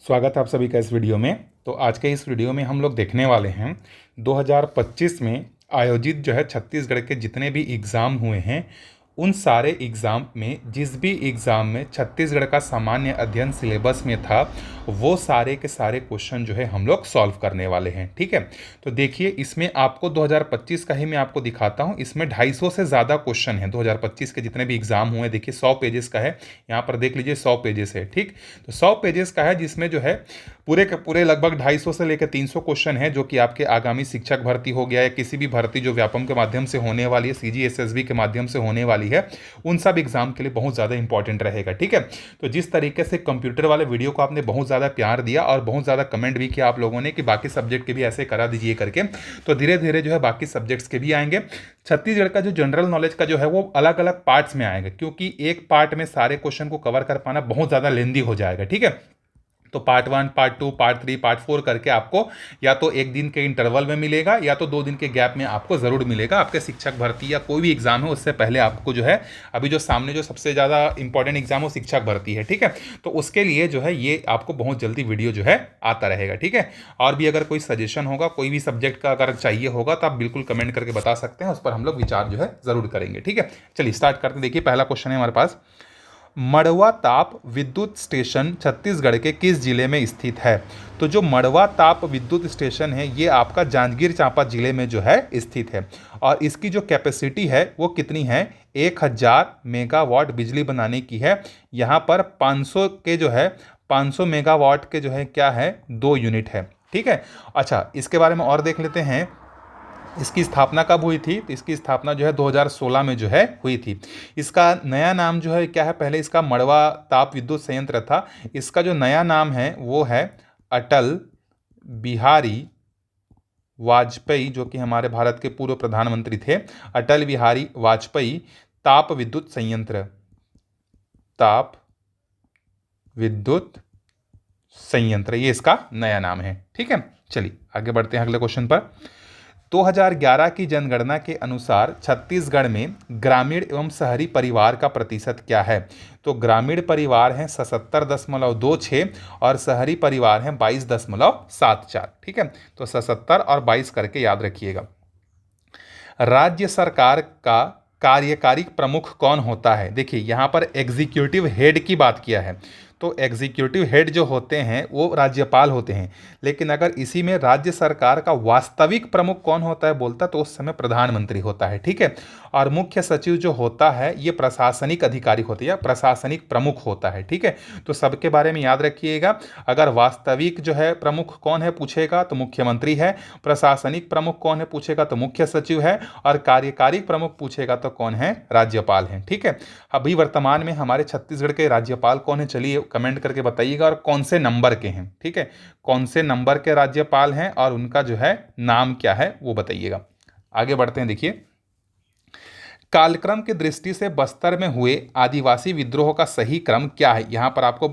स्वागत है आप सभी का इस वीडियो में। तो आज के इस वीडियो में हम लोग देखने वाले हैं 2025 में आयोजित जो है छत्तीसगढ़ के जितने भी एग्ज़ाम हुए हैं उन सारे एग्ज़ाम में जिस भी एग्ज़ाम में छत्तीसगढ़ का सामान्य अध्ययन सिलेबस में था वो सारे के सारे क्वेश्चन जो है हम लोग सॉल्व करने वाले हैं। ठीक है, तो देखिए इसमें आपको 2025 का ही मैं आपको दिखाता हूँ। इसमें 250 से ज़्यादा क्वेश्चन हैं 2025 के जितने भी एग्ज़ाम हुए। देखिए 100 पेजेस का है, यहाँ पर देख लीजिए 100 पेजेस है। ठीक, तो 100 पेजेस का है जिसमें जो है पूरे के पूरे लगभग 250 से लेकर 300 क्वेश्चन है जो कि आपके आगामी शिक्षक भर्ती हो गया है, किसी भी भर्ती जो व्यापम के माध्यम से होने वाली है, सीजीएसएसबी के माध्यम से होने वाली है, उन सब एग्जाम के लिए बहुत ज़्यादा इंपॉर्टेंट रहेगा। ठीक है, तो जिस तरीके से कंप्यूटर वाले वीडियो को आपने बहुत ज़्यादा प्यार दिया और बहुत ज़्यादा कमेंट भी किया आप लोगों ने कि बाकी सब्जेक्ट के भी ऐसे करा दीजिए करके, तो धीरे धीरे जो है बाकी सब्जेक्ट्स के भी आएंगे। छत्तीसगढ़ का जो जनरल नॉलेज का जो है वो अलग अलग पार्ट्स में आएगा, क्योंकि एक पार्ट में सारे क्वेश्चन को कवर कर पाना बहुत ज़्यादा लेंदी हो जाएगा। ठीक है, तो पार्ट 1, पार्ट 2, पार्ट 3, पार्ट 4 करके आपको या तो एक दिन के इंटरवल में मिलेगा या तो 2 दिन के गैप में आपको ज़रूर मिलेगा। आपके शिक्षक भर्ती या कोई भी एग्जाम है उससे पहले आपको जो है अभी जो सामने जो सबसे ज़्यादा इंपॉर्टेंट एग्जाम हो शिक्षक भर्ती है। ठीक है, तो उसके लिए जो है ये आपको बहुत जल्दी वीडियो जो है आता रहेगा। ठीक है, और भी अगर कोई सजेशन होगा कोई भी सब्जेक्ट का अगर चाहिए होगा तो आप बिल्कुल कमेंट करके बता सकते हैं, उस पर हम लोग विचार जो है ज़रूर करेंगे। ठीक है, चलिए स्टार्ट करते हैं। देखिए पहला क्वेश्चन है हमारे पास, मड़वा ताप विद्युत स्टेशन छत्तीसगढ़ के किस जिले में स्थित है? तो जो मड़वा ताप विद्युत स्टेशन है ये आपका जांजगीर चांपा जिले में जो है स्थित है और इसकी जो कैपेसिटी है वो कितनी है? 1000 मेगावाट बिजली बनाने की है। यहाँ पर 500 के जो है 500 मेगावाट के जो है क्या है 2 यूनिट है। ठीक है, अच्छा इसके बारे में और देख लेते हैं। इसकी स्थापना कब हुई थी? तो इसकी स्थापना जो है 2016 में जो है हुई थी। इसका नया नाम जो है क्या है? पहले इसका मड़वा ताप विद्युत संयंत्र था। इसका जो नया नाम है वो है अटल बिहारी वाजपेयी, जो कि हमारे भारत के पूर्व प्रधानमंत्री थे। अटल बिहारी वाजपेयी ताप विद्युत संयंत्र, ताप विद्युत संयंत्र, ये इसका नया नाम है। ठीक है, चलिए आगे बढ़ते हैं अगले क्वेश्चन पर। 2011 की जनगणना के अनुसार छत्तीसगढ़ में ग्रामीण एवं शहरी परिवार का प्रतिशत क्या है? तो ग्रामीण परिवार हैं 77.26 और शहरी परिवार हैं 22.74। ठीक है, तो 77 और 22 करके याद रखिएगा। राज्य सरकार का कार्यकारी प्रमुख कौन होता है? देखिए यहाँ पर एग्जीक्यूटिव हेड की बात किया है, तो एग्जीक्यूटिव हेड जो होते हैं वो राज्यपाल होते हैं, लेकिन अगर इसी में राज्य सरकार का वास्तविक प्रमुख कौन होता है बोलता तो उस समय प्रधानमंत्री होता है। ठीक है, और मुख्य सचिव जो होता है ये प्रशासनिक अधिकारी होते हैं या प्रशासनिक प्रमुख होता है। ठीक है, तो सबके बारे में याद रखिएगा। अगर वास्तविक जो है प्रमुख कौन है पूछेगा तो मुख्यमंत्री है, प्रशासनिक प्रमुख कौन है पूछेगा तो मुख्य सचिव है, और कार्यकारी प्रमुख पूछेगा तो कौन है? राज्यपाल है। ठीक है, अभी वर्तमान में हमारे छत्तीसगढ़ के राज्यपाल कौन है चलिए कमेंट करके बताइएगा, और कौन से नंबर के हैं। ठीक है, कौन से नंबर के राज्यपाल हैं और उनका जो है नाम क्या है वो बताइएगा। आगे बढ़ते हैं। देखिए कालक्रम की दृष्टि से बस्तर में हुए आदिवासी विद्रोह का सही क्रम क्या है? यहाँ पर आपको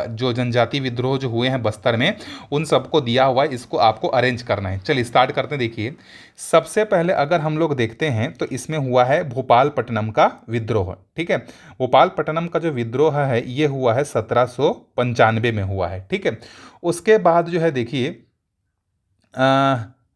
जो जनजाति विद्रोह जो हुए हैं बस्तर में उन सबको दिया हुआ है, इसको आपको अरेंज करना है। चलिए स्टार्ट करते हैं। देखिए सबसे पहले अगर हम लोग देखते हैं तो इसमें हुआ है भोपालपट्टनम का विद्रोह। ठीक है, भोपालपट्टनम का जो विद्रोह है ये हुआ है 1795 में हुआ है। ठीक है, उसके बाद जो है देखिए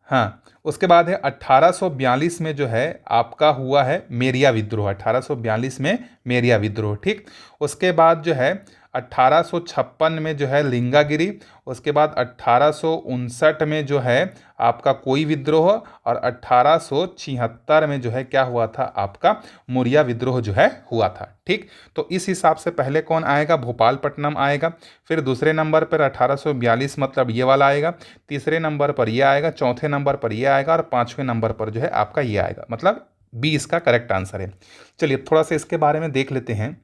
हाँ, उसके बाद है 1842 में जो है आपका हुआ है मेरिया विद्रोह, 1842 में मेरिया विद्रोह। ठीक, उसके बाद जो है 1856 में जो है लिंगागिरी, उसके बाद 1859 में जो है आपका कोई विद्रोह, और 1876 में जो है क्या हुआ था? आपका मुरिया विद्रोह जो है हुआ था। ठीक, तो इस हिसाब से पहले कौन आएगा? भोपालपट्टनम आएगा, फिर दूसरे नंबर पर 1842 मतलब ये वाला आएगा, तीसरे नंबर पर ये आएगा, चौथे नंबर पर ये आएगा, और पाँचवें नंबर पर जो है आपका ये आएगा, मतलब बी इसका करेक्ट आंसर है। चलिए थोड़ा सा इसके बारे में देख लेते हैं।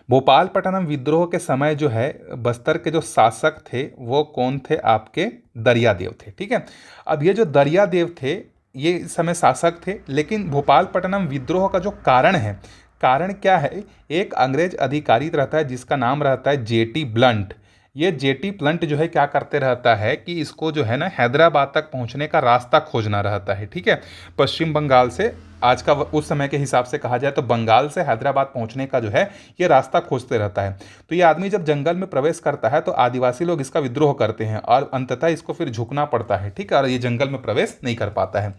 भोपालपट्टनम विद्रोह के समय जो है बस्तर के जो शासक थे वो कौन थे? आपके दरियादेव थे। ठीक है, अब ये जो दरियादेव थे ये इस समय शासक थे, लेकिन भोपालपट्टनम विद्रोह का जो कारण है, कारण क्या है? एक अंग्रेज अधिकारी रहता है जिसका नाम रहता है जेटी ब्लंट। ये जेटी प्लंट जो है क्या करते रहता है कि इसको जो है ना हैदराबाद तक पहुंचने का रास्ता खोजना रहता है, ठीक है। पश्चिम बंगाल से आज का उस समय के हिसाब से कहा जाए तो बंगाल से हैदराबाद पहुंचने का जो है ये रास्ता खोजते रहता है। तो ये आदमी जब जंगल में प्रवेश करता है तो आदिवासी लोग इसका विद्रोह करते हैं और अंततः इसको फिर झुकना पड़ता है, ठीक है, और ये जंगल में प्रवेश नहीं कर पाता है,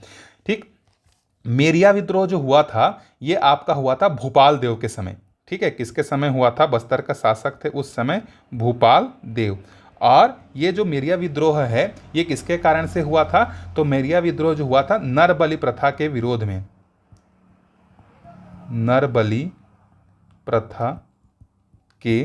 ठीक। मेरिया विद्रोह जो हुआ था ये आपका हुआ था भूपाल देव के समय, ठीक है। किसके समय हुआ था? बस्तर का शासक थे उस समय भूपाल देव। और ये जो मेरिया विद्रोह है ये किसके कारण से हुआ था? तो मेरिया विद्रोह जो हुआ था नरबलि प्रथा के विरोध में, नरबलि प्रथा के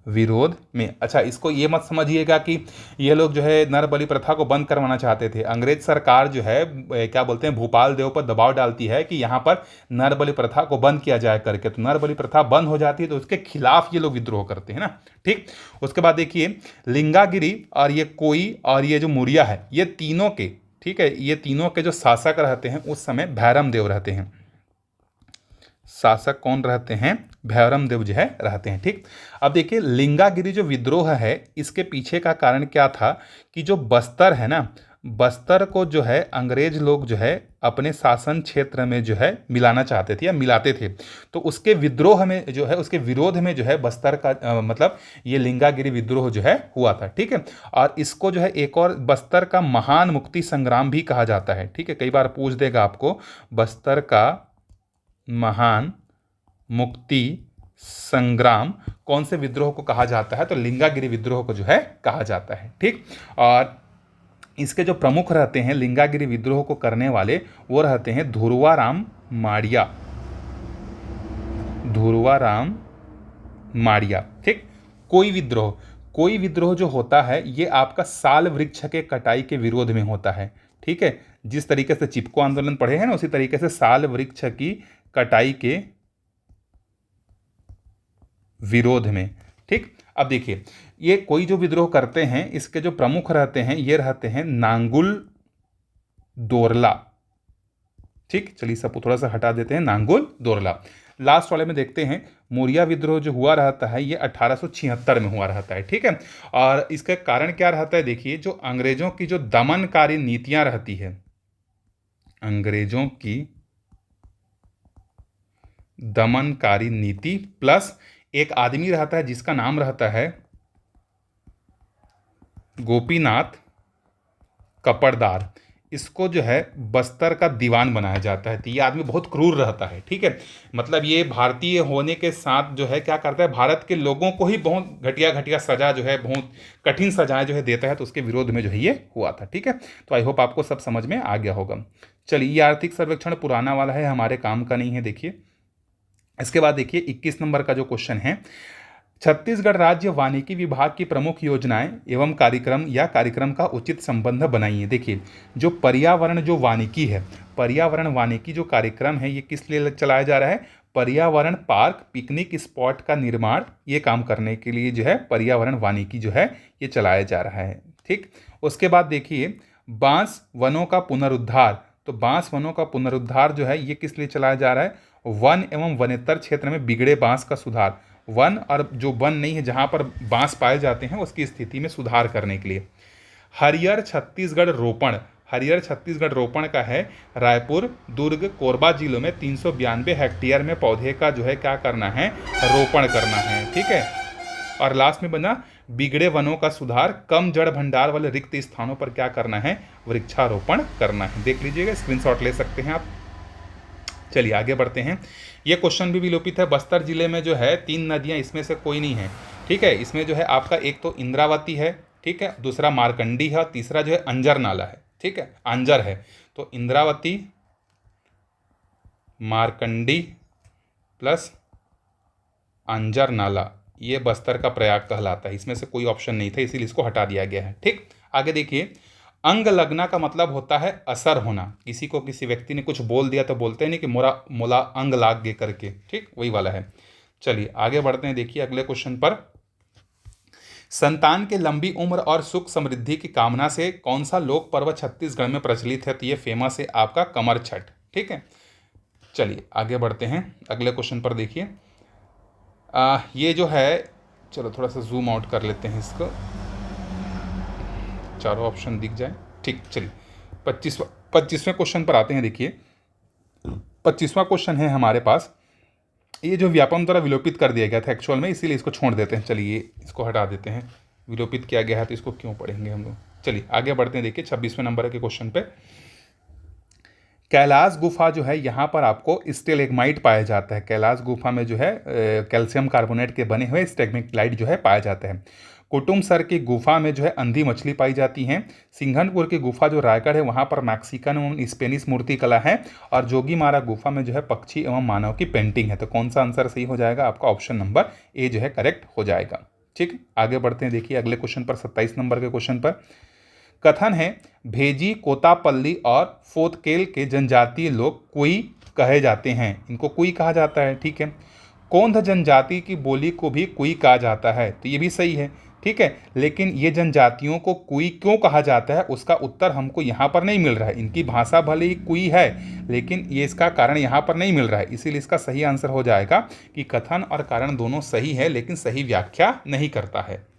विरोध में। अच्छा, इसको ये मत समझिएगा कि ये लोग जो है नरबलि प्रथा को बंद करवाना चाहते थे। अंग्रेज सरकार जो है क्या बोलते हैं भूपाल देव पर दबाव डालती है कि यहाँ पर नरबलि प्रथा को बंद किया जाए करके। तो नरबलि प्रथा बंद हो जाती है तो उसके खिलाफ ये लोग विद्रोह करते हैं ना, ठीक। उसके बाद देखिए लिंगागिरी और ये कोई और ये जो मुरिया है ये तीनों के, ठीक है, ये तीनों के जो शासक रहते हैं उस समय भैरम देव रहते हैं। शासक कौन रहते हैं? भैरम देव जो है रहते हैं, ठीक। अब देखिए लिंगागिरी जो विद्रोह है इसके पीछे का कारण क्या था कि जो बस्तर है ना, बस्तर को जो है अंग्रेज लोग जो है अपने शासन क्षेत्र में जो है मिलाना चाहते थे या मिलाते थे। तो उसके विद्रोह में जो है उसके विरोध में जो है बस्तर का मतलब ये लिंगागिरी विद्रोह जो है हुआ था, ठीक है। और इसको जो है एक और बस्तर का महान मुक्ति संग्राम भी कहा जाता है, ठीक है। कई बार पूछ देगा आपको बस्तर का महान मुक्ति संग्राम कौन से विद्रोह को कहा जाता है? तो लिंगागिरी विद्रोह को जो है कहा जाता है, ठीक। और इसके जो प्रमुख रहते हैं लिंगागिरी विद्रोह को करने वाले वो रहते हैं धुरवाराम माड़िया, धुरवाराम माड़िया, ठीक। कोई विद्रोह जो होता है ये आपका साल वृक्ष के कटाई के विरोध में होता है, ठीक है। जिस तरीके से चिपको आंदोलन पढ़े हैं ना उसी तरीके से साल वृक्ष की कटाई के विरोध में, ठीक। अब देखिए ये कोई जो विद्रोह करते हैं इसके जो प्रमुख रहते हैं ये रहते हैं नांगुल दोरला, ठीक। चलिए सब थोड़ा सा हटा देते हैं, नांगुल दोरला। लास्ट वाले में देखते हैं मोरिया विद्रोह जो हुआ रहता है ये 1876 में हुआ रहता है, ठीक है। और इसका कारण क्या रहता है? देखिए जो अंग्रेजों की जो दमनकारी नीतियां रहती है, अंग्रेजों की दमनकारी नीति प्लस एक आदमी रहता है जिसका नाम रहता है गोपीनाथ कपड़दार। इसको जो है बस्तर का दीवान बनाया जाता है। तो ये आदमी बहुत क्रूर रहता है, ठीक है। मतलब ये भारतीय होने के साथ जो है क्या करता है भारत के लोगों को ही बहुत घटिया घटिया सजा जो है बहुत कठिन सजाएं जो है देता है। तो उसके विरोध में जो है ये हुआ था, ठीक है। तो आई होप आपको सब समझ में आ गया होगा। चलिए ये आर्थिक सर्वेक्षण पुराना वाला है, हमारे काम का नहीं है। देखिए इसके बाद देखिए 21 नंबर का जो क्वेश्चन है, छत्तीसगढ़ राज्य वानिकी विभाग की प्रमुख योजनाएं एवं कार्यक्रम या कार्यक्रम का उचित संबंध बनाइए। देखिए जो पर्यावरण जो वानिकी है, पर्यावरण वानिकी जो कार्यक्रम है ये किस लिए चलाया जा रहा है? पर्यावरण पार्क पिकनिक स्पॉट का निर्माण ये काम करने के लिए जो है पर्यावरण वानिकी जो है ये चलाया जा रहा है, ठीक। उसके बाद देखिए बांस वनों का पुनरुद्धार, तो बांस वनों का पुनरुद्धार जो है ये किस लिए चलाया जा रहा है? वन एवं वनेतर क्षेत्र में बिगड़े बांस का सुधार, वन और जो वन नहीं है जहाँ पर बांस पाए जाते हैं उसकी स्थिति में सुधार करने के लिए। हरियर छत्तीसगढ़ रोपण, हरियर छत्तीसगढ़ रोपण का है रायपुर दुर्ग कोरबा जिलों में 392 हेक्टेयर में पौधे का जो है क्या करना है? रोपण करना है, ठीक है। और लास्ट में बना बिगड़े वनों का सुधार, कम जड़ भंडार वाले रिक्त स्थानों पर क्या करना है? वृक्षारोपण करना है। देख लीजिएगा, स्क्रीनशॉट ले सकते हैं आप। चलिए आगे बढ़ते हैं। ये क्वेश्चन भी विलोपित है। बस्तर जिले में जो है 3 नदियां, इसमें से कोई नहीं है, ठीक है। इसमें जो है आपका एक तो इंद्रावती है, ठीक है, दूसरा मारकंडी है, तीसरा जो है अंजर नाला है, ठीक है, अंजर है। तो इंद्रावती मारकंडी प्लस अंजर नाला ये बस्तर का प्रयाग कहलाता है। इसमें से कोई ऑप्शन नहीं था इसीलिए इसको हटा दिया गया है, ठीक। आगे देखिए अंग लगना का मतलब होता है असर होना। किसी को किसी व्यक्ति ने कुछ बोल दिया तो बोलते हैं नहीं कि मोला अंग लाग गे करके, ठीक, वही वाला है। चलिए आगे बढ़ते हैं। देखिए अगले क्वेश्चन पर, संतान के लंबी उम्र और सुख समृद्धि की कामना से कौन सा लोक पर्व छत्तीसगढ़ में प्रचलित है? तो ये फेमस है आपका कमर छठ, ठीक है। चलिए आगे बढ़ते हैं। अगले क्वेश्चन पर देखिए ये जो है चलो थोड़ा सा जूम आउट कर लेते हैं इसको, चारों ऑप्शन दिख जाए। ठीक, चलिए 25वें क्वेश्चन पर आते हैं। देखिए 25वां क्वेश्चन है हमारे पास, ये जो व्यापम द्वारा विलोपित कर दिया गया था एक्चुअल में, इसीलिए इसको छोड़ देते हैं। चलिए इसको हटा देते हैं, विलोपित किया गया है तो इसको क्यों पढ़ेंगे हम लोग। चलिए आगे बढ़ते हैं। देखिए 26वें नंबर के क्वेश्चन पे, कैलाश गुफा जो है यहाँ पर आपको स्टेलेग्माइट पाया जाता है। कैलाश गुफा में जो है कैल्शियम कार्बोनेट के बने हुए स्टेगमेक्टाइट जो है पाया जाता है। कुटुमसर की गुफा में जो है अंधी मछली पाई जाती है। सिंघनपुर की गुफा जो रायगढ़ है वहाँ पर मैक्सिकन एवं स्पेनिश मूर्ति कला है। और जोगीमारा गुफा में जो है पक्षी एवं मानव की पेंटिंग है। तो कौन सा आंसर सही हो जाएगा? आपका ऑप्शन नंबर ए जो है करेक्ट हो जाएगा। ठीक, आगे बढ़ते हैं। देखिए अगले क्वेश्चन पर, 27 नंबर के क्वेश्चन पर कथन है, भेजी, कोतापल्ली और फोतकेल के जनजातीय लोग कुई कहे जाते हैं। इनको कुई कहा जाता है। ठीक है, कोंध जनजाति की बोली को भी कुई कहा जाता है, तो ये भी सही है। ठीक है, लेकिन ये जनजातियों को कुई क्यों कहा जाता है उसका उत्तर हमको यहाँ पर नहीं मिल रहा है। इनकी भाषा भले ही कुई है, लेकिन ये इसका कारण यहाँ पर नहीं मिल रहा है। इसीलिए इसका सही आंसर हो जाएगा कि कथन और कारण दोनों सही है, लेकिन सही व्याख्या नहीं करता है।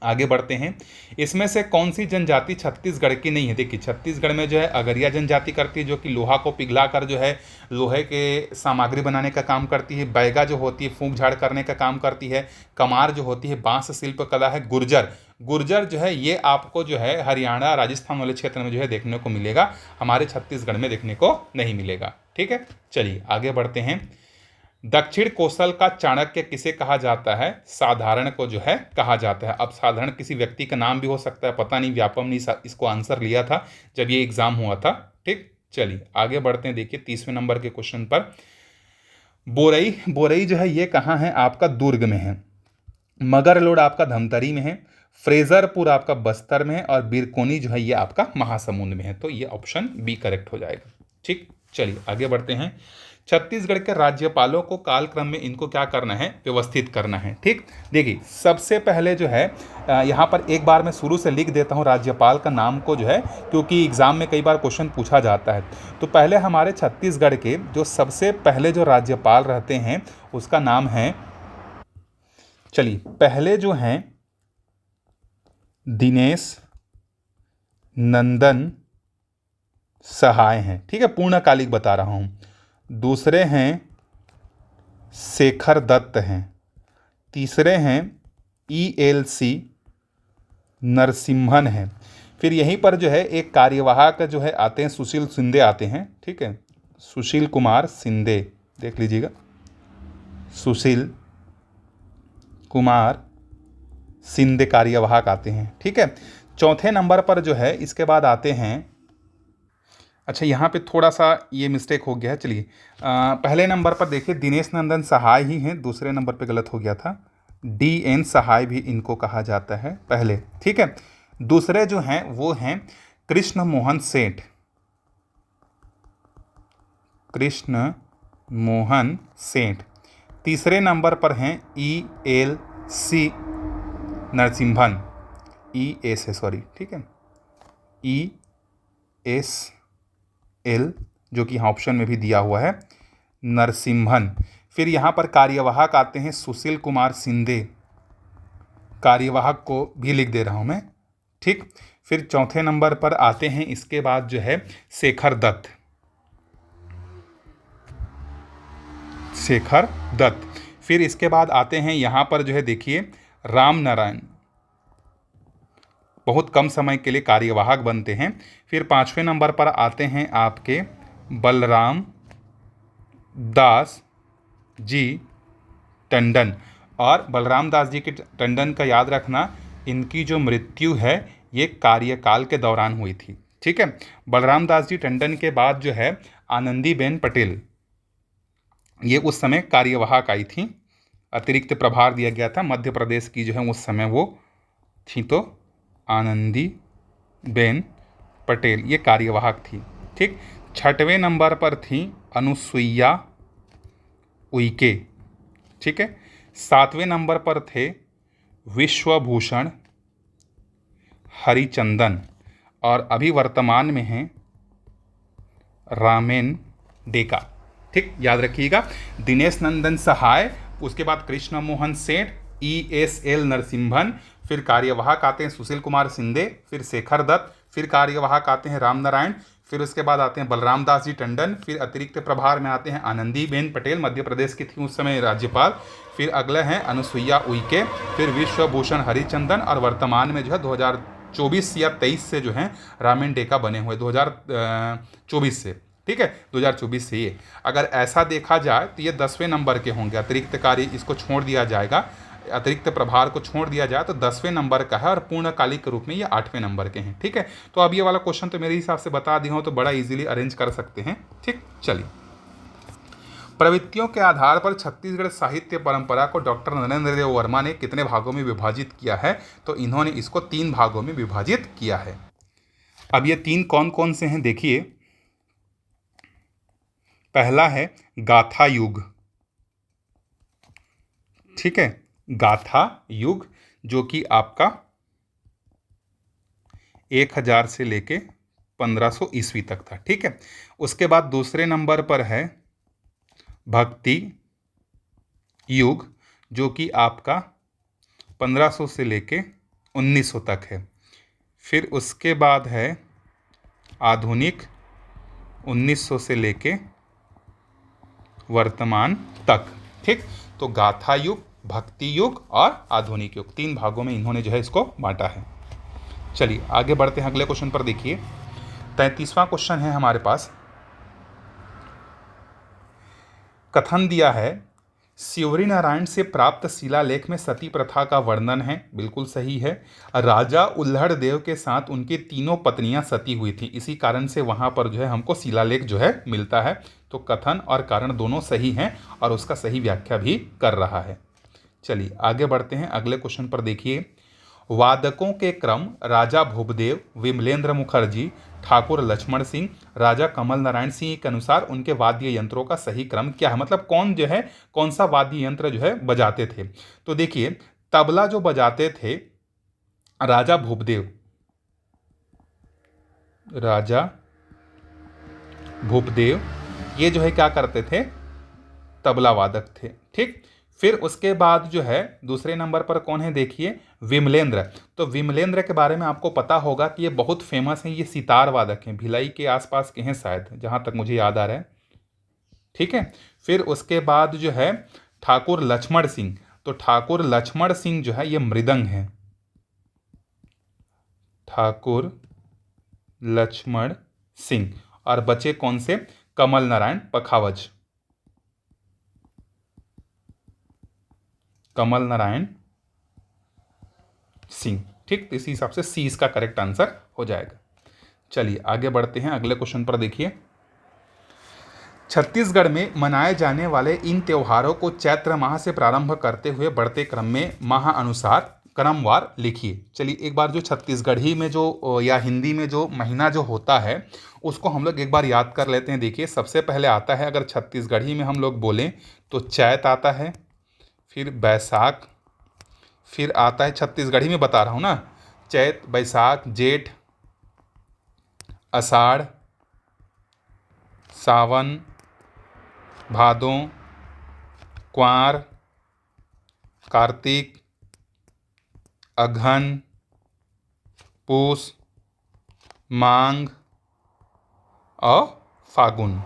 आगे बढ़ते हैं। इसमें से कौन सी जनजाति छत्तीसगढ़ की नहीं है? देखिए छत्तीसगढ़ में जो है अगरिया जनजाति करती है, जो कि लोहा को पिघला कर जो है लोहे के सामग्री बनाने का काम करती है। बैगा जो होती है फूंक झाड़ करने का काम करती है। कमार जो होती है बांस शिल्प कला है। गुर्जर जो है ये आपको जो है हरियाणा राजस्थान वाले क्षेत्र में जो है देखने को मिलेगा, हमारे छत्तीसगढ़ में देखने को नहीं मिलेगा। ठीक है, चलिए आगे बढ़ते हैं। दक्षिण कौशल का चाणक्य किसे कहा जाता है? साधारण को जो है कहा जाता है। अब साधारण किसी व्यक्ति का नाम भी हो सकता है, पता नहीं व्यापम ने इसको आंसर लिया था जब ये एग्जाम हुआ था। ठीक, चलिए आगे बढ़ते हैं। देखिए 30वें नंबर के क्वेश्चन पर, बोरई जो है ये कहाँ है? आपका दुर्ग में है। मगरलोड आपका धमतरी में है। फ्रेजरपुर आपका बस्तर में है। और बिरकोनी जो है ये आपका महासमुंद में है। तो ये ऑप्शन बी करेक्ट हो जाएगा। ठीक, चलिए आगे बढ़ते हैं। छत्तीसगढ़ के राज्यपालों को कालक्रम में इनको क्या करना है? व्यवस्थित करना है। ठीक, देखिए सबसे पहले जो है यहाँ पर एक बार मैं शुरू से लिख देता हूँ राज्यपाल का नाम को जो है, क्योंकि एग्जाम में कई बार क्वेश्चन पूछा जाता है। तो पहले हमारे छत्तीसगढ़ के जो सबसे पहले जो राज्यपाल रहते हैं उसका नाम है, चलिए पहले जो हैं दिनेश नंदन सहाय हैं। ठीक है, पूर्णकालिक बता रहा हूँ। दूसरे हैं शेखर दत्त हैं। तीसरे हैं ELC नरसिम्हन हैं। फिर यहीं पर जो है एक कार्यवाहक जो है आते हैं, सुशील शिंदे आते हैं। ठीक है, सुशील कुमार शिंदे, देख लीजिएगा, सुशील कुमार शिंदे कार्यवाहक आते हैं। ठीक है, चौथे नंबर पर जो है इसके बाद आते हैं, अच्छा यहाँ पे थोड़ा सा ये मिस्टेक हो गया है। चलिए पहले नंबर पर देखिए दिनेश नंदन सहाय ही हैं, दूसरे नंबर पे गलत हो गया था। DN सहाय भी इनको कहा जाता है पहले। ठीक है, दूसरे जो हैं वो हैं कृष्ण मोहन सेठ। कृष्ण मोहन सेठ। तीसरे नंबर पर हैं ELC नरसिम्हन। ES है, सॉरी। ठीक है, ESL जो कि यहाँ ऑप्शन में भी दिया हुआ है, नरसिम्हन। फिर यहाँ पर कार्यवाहक आते हैं सुशील कुमार शिंदे, कार्यवाहक को भी लिख दे रहा हूँ मैं। ठीक, फिर चौथे नंबर पर आते हैं इसके बाद जो है शेखर दत्त। फिर इसके बाद आते हैं यहाँ पर जो है देखिए राम नारायण, बहुत कम समय के लिए कार्यवाहक बनते हैं। फिर 5वें नंबर पर आते हैं आपके बलराम दास जी टंडन। और बलराम दास जी के टंडन का याद रखना, इनकी जो मृत्यु है ये कार्यकाल के दौरान हुई थी। ठीक है, बलराम दास जी टंडन के बाद जो है आनंदीबेन पटेल, ये उस समय कार्यवाहक आई थी, अतिरिक्त प्रभार दिया गया था मध्य प्रदेश की जो है उस समय वो थी। तो आनंदीबेन पटेल ये कार्यवाहक थी। ठीक, 6वें नंबर पर थी अनुसुईया उइके। ठीक है, 7वें नंबर पर थे विश्वभूषण हरिचंदन। और अभी वर्तमान में हैं रामेन डेका। ठीक, याद रखिएगा, दिनेश नंदन सहाय, उसके बाद कृष्ण मोहन सेठ, ESL नरसिम्हन, फिर कार्यवाहक आते हैं सुशील कुमार शिंदे, फिर शेखर दत्त, फिर कार्यवाहक आते हैं राम नारायण, फिर उसके बाद आते हैं बलराम दास जी टंडन, फिर अतिरिक्त प्रभार में आते हैं आनंदीबेन पटेल, मध्य प्रदेश की थी उस समय राज्यपाल, फिर अगले हैं अनुसुईया उइके, फिर विश्वभूषण हरिचंदन, और वर्तमान में जो है 2024 या 23 से जो है रामेन डेका बने हुए 2024 से, ठीक है, 2024 से ये। अगर ऐसा देखा जाए तो ये 10वें नंबर के होंगे, अतिरिक्त कार्य इसको छोड़ दिया जाएगा, अतिरिक्त प्रभार को छोड़ दिया जाए तो 10वें नंबर का है, और पूर्णकालिक के रूप में ये 8वें नंबर के हैं, ठीक है। तो अब ये वाला क्वेश्चन तो मेरे हिसाब से बता दिया हो तो बड़ा इजीली अरेंज कर सकते हैं, ठीक। चलिए, प्रवृत्तियों के आधार पर छत्तीसगढ़ साहित्य परंपरा को डॉक्टर नरेंद्र देव वर्मा ने कितने भागों में विभाजित किया है? तो इन्होंने इसको 3 भागों में विभाजित किया है। अब ये 3 कौन कौन से हैं देखिए। पहला है गाथा युग, ठीक है, गाथा युग जो कि आपका 1000 से लेके 1500 ईस्वी तक था, ठीक है। उसके बाद दूसरे नंबर पर है भक्ति युग जो कि आपका 1500 से लेके 1900 तक है। फिर उसके बाद है आधुनिक 1900 से लेके वर्तमान तक, ठीक। तो गाथा युग, भक्ति युग और आधुनिक युग, 3 भागों में इन्होंने जो है इसको बांटा है। चलिए आगे बढ़ते हैं अगले क्वेश्चन पर। देखिए 33वां क्वेश्चन है हमारे पास। कथन दिया है शिवरी नारायण से प्राप्त शिलालेख में सती प्रथा का वर्णन है, बिल्कुल सही है। राजा उल्हड़ देव के साथ उनकी 3 पत्नियां सती हुई थी, इसी कारण से वहां पर जो है हमको शिलालेख जो है मिलता है। तो कथन और कारण दोनों सही हैं और उसका सही व्याख्या भी कर रहा है। चलिए आगे बढ़ते हैं अगले क्वेश्चन पर। देखिए वादकों के क्रम राजा भूपदेव, विमलेंद्र मुखर्जी, ठाकुर लक्ष्मण सिंह, राजा कमल नारायण सिंह के अनुसार उनके वाद्य यंत्रों का सही क्रम क्या है? मतलब कौन जो है कौन सा वाद्य यंत्र जो है बजाते थे? तो देखिए तबला जो बजाते थे राजा भूपदेव, राजा भूपदेव ये जो है क्या करते थे? तबला वादक थे, ठीक। फिर उसके बाद जो है दूसरे नंबर पर कौन है? देखिए विमलेंद्र। तो विमलेंद्र के बारे में आपको पता होगा कि ये बहुत फेमस हैं, ये सितार वादक हैं, भिलाई के आसपास के हैं शायद, जहां तक मुझे याद आ रहा है, ठीक है। फिर उसके बाद जो है ठाकुर लक्ष्मण सिंह, तो ठाकुर लक्ष्मण सिंह जो है ये मृदंग है, ठाकुर लक्ष्मण सिंह। और बचे कौन से? कमल नारायण पखावज, कमल नारायण सिंह, ठीक। तो इसी हिसाब से सी इसका करेक्ट आंसर हो जाएगा। चलिए आगे बढ़ते हैं अगले क्वेश्चन पर। देखिए छत्तीसगढ़ में मनाए जाने वाले इन त्योहारों को चैत्र माह से प्रारंभ करते हुए बढ़ते क्रम में माह अनुसार क्रमवार लिखिए। चलिए एक बार जो छत्तीसगढ़ी में जो या हिंदी में जो महीना जो होता है उसको हम लोग एक बार याद कर लेते हैं। देखिए सबसे पहले आता है, अगर छत्तीसगढ़ी में हम लोग बोलें तो चैत आता है, फिर बैसाख, फिर आता है, छत्तीसगढ़ी में बता रहा हूँ ना, चैत, बैसाख, जेठ, आषाढ़, सावन, भादों, क्वार, कार्तिक, अघन, पूस, मांग और फागुन,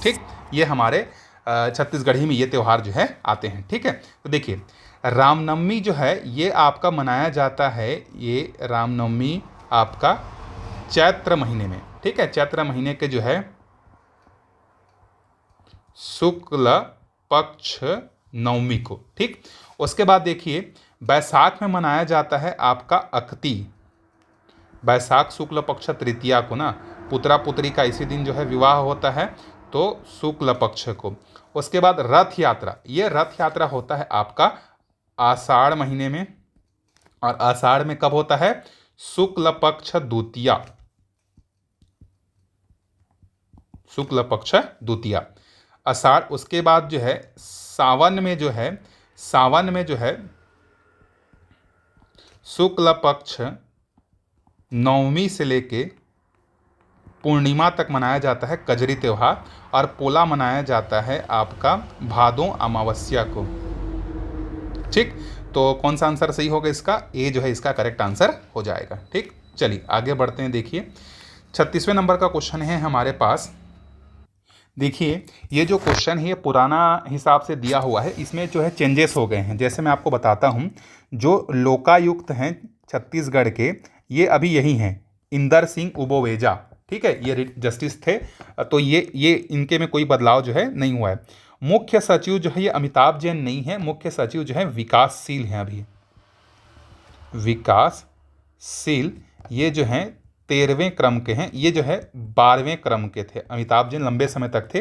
ठीक। ये हमारे छत्तीसगढ़ी में ये त्यौहार जो है आते हैं, ठीक है। तो देखिए रामनवमी जो है ये आपका मनाया जाता है, ये रामनवमी आपका चैत्र महीने में, ठीक है, चैत्र महीने के जो है शुक्ल पक्ष नवमी को, ठीक। उसके बाद देखिए बैसाख में मनाया जाता है आपका अक्ति, बैसाख शुक्ल पक्ष तृतीया को ना, पुत्रा पुत्री का इसी दिन जो है विवाह होता है, तो शुक्ल पक्ष को। उसके बाद रथ यात्रा, ये रथ यात्रा होता है आपका आषाढ़ महीने में, और आषाढ़ में कब होता है? शुक्ल पक्ष द्वितीया, शुक्ल पक्ष द्वितीया आषाढ़। उसके बाद जो है सावन में जो है, सावन में जो है शुक्ल पक्ष नवमी से लेके पूर्णिमा तक मनाया जाता है कजरी त्यौहार, और पोला मनाया जाता है आपका भादों अमावस्या को, ठीक। तो कौन सा आंसर सही होगा इसका? ए जो है इसका करेक्ट आंसर हो जाएगा। ठीक, चलिए आगे बढ़ते हैं। देखिए 36वें नंबर का क्वेश्चन है हमारे पास। देखिए ये जो क्वेश्चन है ये पुराना हिसाब से दिया हुआ है, इसमें जो है चेंजेस हो गए हैं। जैसे मैं आपको बताता हूँ, जो लोकायुक्त हैं छत्तीसगढ़ के, ये अभी यही हैं, इंदर सिंह उबोवेजा। ठीक है, ये जस्टिस थे, तो ये इनके में कोई बदलाव जो है नहीं हुआ है। मुख्य सचिव जो है ये अमिताभ जैन नहीं है, मुख्य सचिव जो है विकासशील हैं अभी, विकासशील। ये जो हैं 13वें क्रम के हैं, ये जो है 12वें क्रम के थे। अमिताभ जैन लंबे समय तक थे।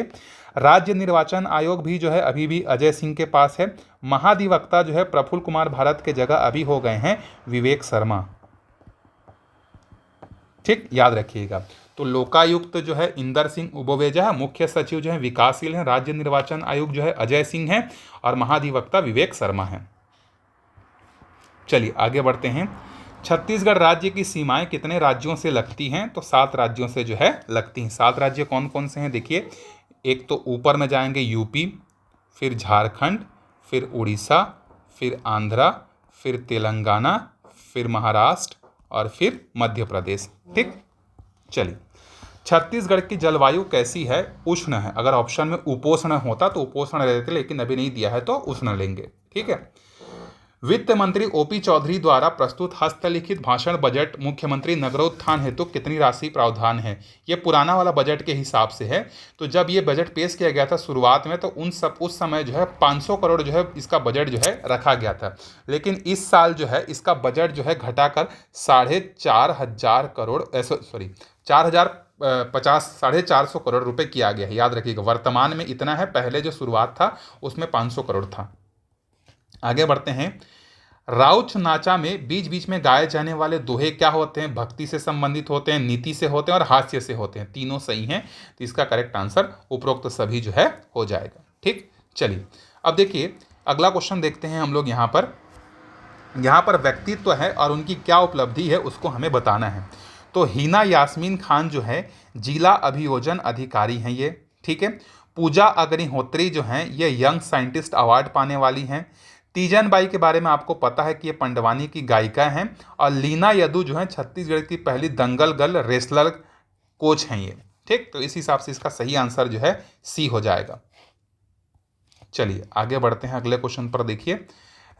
राज्य निर्वाचन आयोग भी जो है अभी भी अजय सिंह के पास है। महाधिवक्ता जो है प्रफुल्ल कुमार भारत के जगह अभी हो गए हैं विवेक शर्मा। ठीक, याद रखिएगा। तो लोकायुक्त जो है इंदर सिंह उबोवेजा है, मुख्य सचिव जो है विकासशील हैं, राज्य निर्वाचन आयोग जो है अजय सिंह है, और महाधिवक्ता विवेक शर्मा है। चलिए आगे बढ़ते हैं। छत्तीसगढ़ राज्य की सीमाएं कितने राज्यों से लगती हैं? तो 7 राज्यों से जो है लगती हैं। 7 राज्य कौन कौन से हैं? देखिए, एक तो ऊपर में जाएंगे यूपी, फिर झारखंड, फिर उड़ीसा, फिर आंध्रा, फिर तेलंगाना, फिर महाराष्ट्र और फिर मध्य प्रदेश। ठीक, चलिए छत्तीसगढ़ की जलवायु कैसी है? उष्ण है। अगर ऑप्शन में उपोष्ण होता तो उपोष्ण रहते, लेकिन अभी नहीं दिया है तो उष्ण लेंगे। ठीक है। वित्त मंत्री ओपी चौधरी द्वारा प्रस्तुत हस्तलिखित भाषण बजट मुख्यमंत्री नगरोत्थान हेतु कितनी राशि प्रावधान है? ये पुराना वाला बजट के हिसाब से है। तो जब ये बजट पेश किया गया था शुरुआत में, तो उस समय जो है 500 करोड़ जो है इसका बजट जो है रखा गया था। लेकिन इस साल जो है इसका बजट जो है घटाकर 4,500 करोड़ 4,450 करोड़ रुपए किया गया है। याद रखिएगा, वर्तमान में इतना है, पहले जो शुरुआत था उसमें 500 करोड़ था। आगे बढ़ते हैं। राउच नाचा में बीच बीच में गाए जाने वाले दोहे क्या होते हैं? भक्ति से संबंधित होते हैं, नीति से होते हैं और हास्य से होते हैं। तीनों सही हैं, तो इसका करेक्ट आंसर उपरोक्त सभी जो है हो जाएगा। ठीक, चलिए अब देखिए अगला क्वेश्चन देखते हैं हम लोग। यहाँ पर व्यक्तित्व है और उनकी क्या उपलब्धि है उसको हमें बताना है। तो हिना यास्मीन खान जो है जिला अभियोजन अधिकारी हैं ये। ठीक है। पूजा अग्निहोत्री जो हैं ये यंग साइंटिस्ट अवार्ड पाने वाली हैं। तीजन बाई के बारे में आपको पता है कि ये पंडवानी की गायिका हैं। और लीना यदू जो है छत्तीसगढ़ की पहली दंगल गर्ल रेसलर कोच हैं ये। ठीक, तो इस हिसाब से इसका सही आंसर जो है सी हो जाएगा। चलिए आगे बढ़ते हैं अगले क्वेश्चन पर। देखिए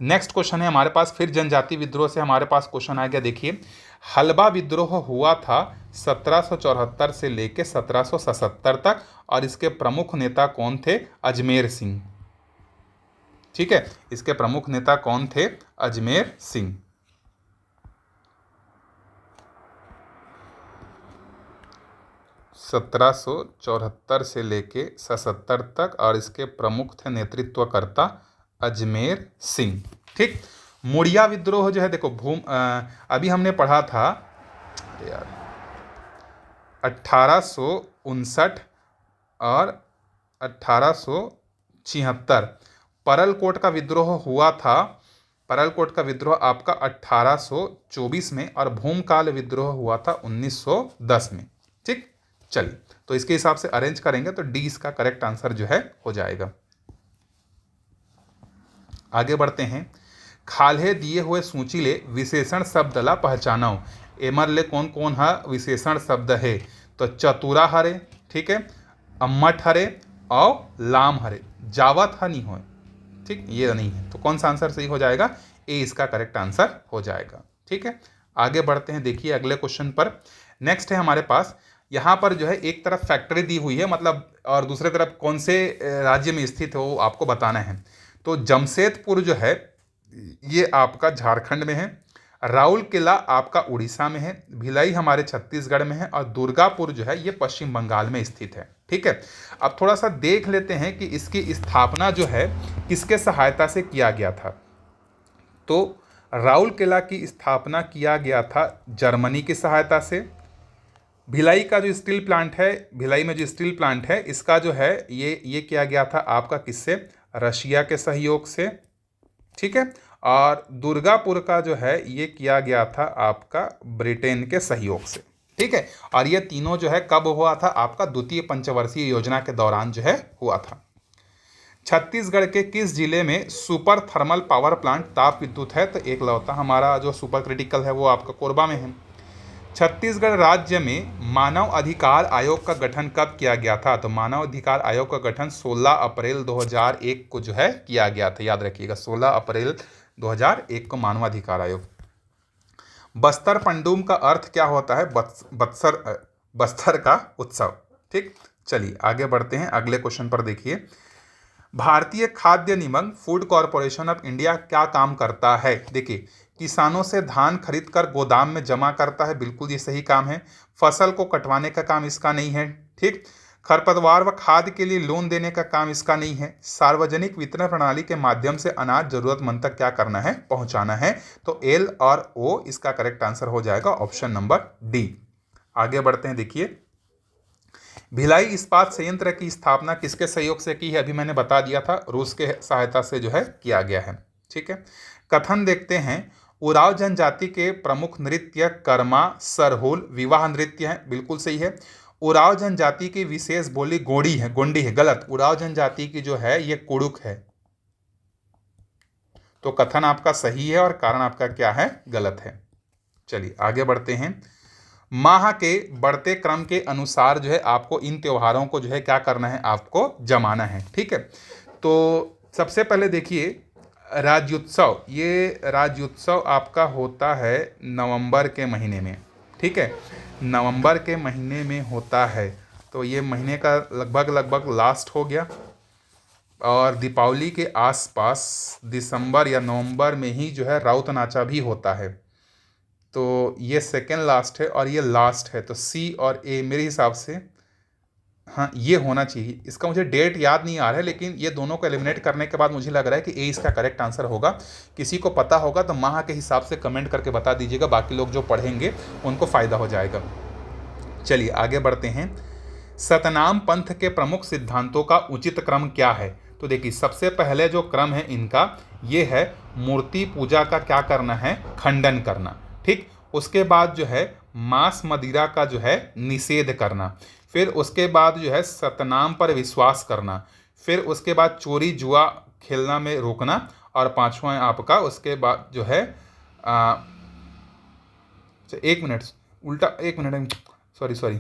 नेक्स्ट क्वेश्चन है हमारे पास, फिर जनजाति विद्रोह से हमारे पास क्वेश्चन आ गया। देखिए हलबा विद्रोह हुआ था 1774 से लेकर 1777 तक, और इसके प्रमुख नेता कौन थे? अजमेर सिंह। ठीक है, इसके प्रमुख नेता कौन थे? अजमेर सिंह। सत्रह सौ चौहत्तर से लेके 77 तक, और इसके प्रमुख थे नेतृत्वकर्ता अजमेर सिंह। ठीक, मुड़िया विद्रोह जो है, देखो अभी हमने पढ़ा था यार 1859 और 1876। परलकोट का विद्रोह हुआ था, परलकोट का विद्रोह आपका 1824 में, और भूमकाल विद्रोह हुआ था 1910 में। ठीक, चलिए तो इसके हिसाब से अरेंज करेंगे तो डी इसका करेक्ट आंसर जो है हो जाएगा। आगे बढ़ते हैं। खाल्हे दिए हुए सूची ले विशेषण शब्द ला पहचानाओ। एमर ले कौन कौन है विशेषण शब्द है? तो चतुरा हरे, ठीक है, अम्मठ हरे और लाम हरे। जावत है नहीं हो, ठीक, ये नहीं है, तो कौन सा आंसर सही हो जाएगा? ए इसका करेक्ट आंसर हो जाएगा। ठीक है, आगे बढ़ते हैं। देखिए अगले क्वेश्चन पर। नेक्स्ट है हमारे पास, यहाँ पर जो है एक तरफ फैक्ट्री दी हुई है, मतलब, और दूसरे तरफ कौन से राज्य में स्थित है वो आपको बताना है। तो जमशेदपुर जो है ये आपका झारखंड में है, राउल किला आपका उड़ीसा में है, भिलाई हमारे छत्तीसगढ़ में है, और दुर्गापुर जो है ये पश्चिम बंगाल में स्थित है। ठीक है, अब थोड़ा सा देख लेते हैं कि इसकी स्थापना जो है किसके सहायता से किया गया था। तो राउल किला की स्थापना किया गया था जर्मनी की सहायता से। भिलाई का जो स्टील प्लांट है, भिलाई में जो स्टील प्लांट है इसका जो है ये किया गया था आपका किससे? रशिया के सहयोग से। ठीक है, और दुर्गापुर का जो है ये किया गया था आपका ब्रिटेन के सहयोग से। ठीक है, और ये तीनों जो है कब हुआ था? आपका द्वितीय पंचवर्षीय योजना के दौरान जो है हुआ था। छत्तीसगढ़ के किस जिले में सुपर थर्मल पावर प्लांट ताप विद्युत है? तो एक लौता हमारा जो सुपर क्रिटिकल है वो आपका कोरबा में है। छत्तीसगढ़ राज्य में मानव अधिकार आयोग का गठन कब किया गया था? तो मानव अधिकार आयोग का गठन 16 अप्रैल 2001 को जो है किया गया था, याद रखिएगा 16 अप्रैल 2001 को मानव अधिकार आयोग। बस्तर पंडुम का अर्थ क्या होता है? बस्तर का उत्सव। ठीक, चलिए आगे बढ़ते हैं, अगले क्वेश्चन पर देखिए। भारतीय खाद्य निगम फूड कॉरपोरेशन ऑफ इंडिया क्या काम करता है? देखिए, किसानों से धान खरीद कर गोदाम में जमा करता है, बिल्कुल ये सही काम है। फसल को कटवाने का काम इसका नहीं है। ठीक, खरपतवार व खाद के लिए लोन देने का काम इसका नहीं है। सार्वजनिक वितरण प्रणाली के माध्यम से अनाज जरूरतमंद तक क्या करना है? पहुंचाना है। तो एल और ओ इसका करेक्ट आंसर हो जाएगा ऑप्शन नंबर डी। आगे बढ़ते हैं, देखिए भिलाई इस्पात संयंत्र की स्थापना किसके सहयोग से की है? अभी मैंने बता दिया था, रूस के सहायता से जो है किया गया है। ठीक है, कथन देखते हैं। उराव जनजाति के प्रमुख नृत्य कर्मा, सरहुल, विवाह नृत्य है, बिल्कुल सही है। उराव जनजाति की विशेष बोली गोंडी है, गलत। उराव जनजाति की जो है ये कुड़ुक है। तो कथन आपका सही है और कारण आपका क्या है? गलत है। चलिए आगे बढ़ते हैं। माह के बढ़ते क्रम के अनुसार जो है आपको इन त्योहारों को जो है क्या करना है? आपको जमाना है। ठीक है, तो सबसे पहले देखिए राज्योत्सव, ये राज्योत्सव आपका होता है नवंबर के महीने में। ठीक है, नवंबर के महीने में होता है, तो ये महीने का लगभग लास्ट हो गया और दीपावली के आसपास दिसंबर या नवंबर में ही जो है राउत नाचा भी होता है। तो ये सेकेंड लास्ट है और ये लास्ट है, तो सी और ए मेरे हिसाब से हाँ ये होना चाहिए। इसका मुझे डेट याद नहीं आ रहा है, लेकिन ये दोनों को एलिमिनेट करने के बाद मुझे लग रहा है कि ए इसका करेक्ट आंसर होगा। किसी को पता होगा तो माह के हिसाब से कमेंट करके बता दीजिएगा, बाकी लोग जो पढ़ेंगे उनको फ़ायदा हो जाएगा। चलिए आगे बढ़ते हैं। सतनाम पंथ के प्रमुख सिद्धांतों का उचित क्रम क्या है? तो देखिए सबसे पहले जो क्रम है इनका ये है मूर्ति पूजा का क्या करना है? खंडन करना। ठीक, उसके बाद जो है मांस मदिरा का जो है निषेध करना, फिर उसके बाद जो है सतनाम पर विश्वास करना, फिर उसके बाद चोरी जुआ खेलना में रोकना, और पांचवा है आपका उसके बाद जो है एक मिनट उल्टा, एक मिनट सॉरी।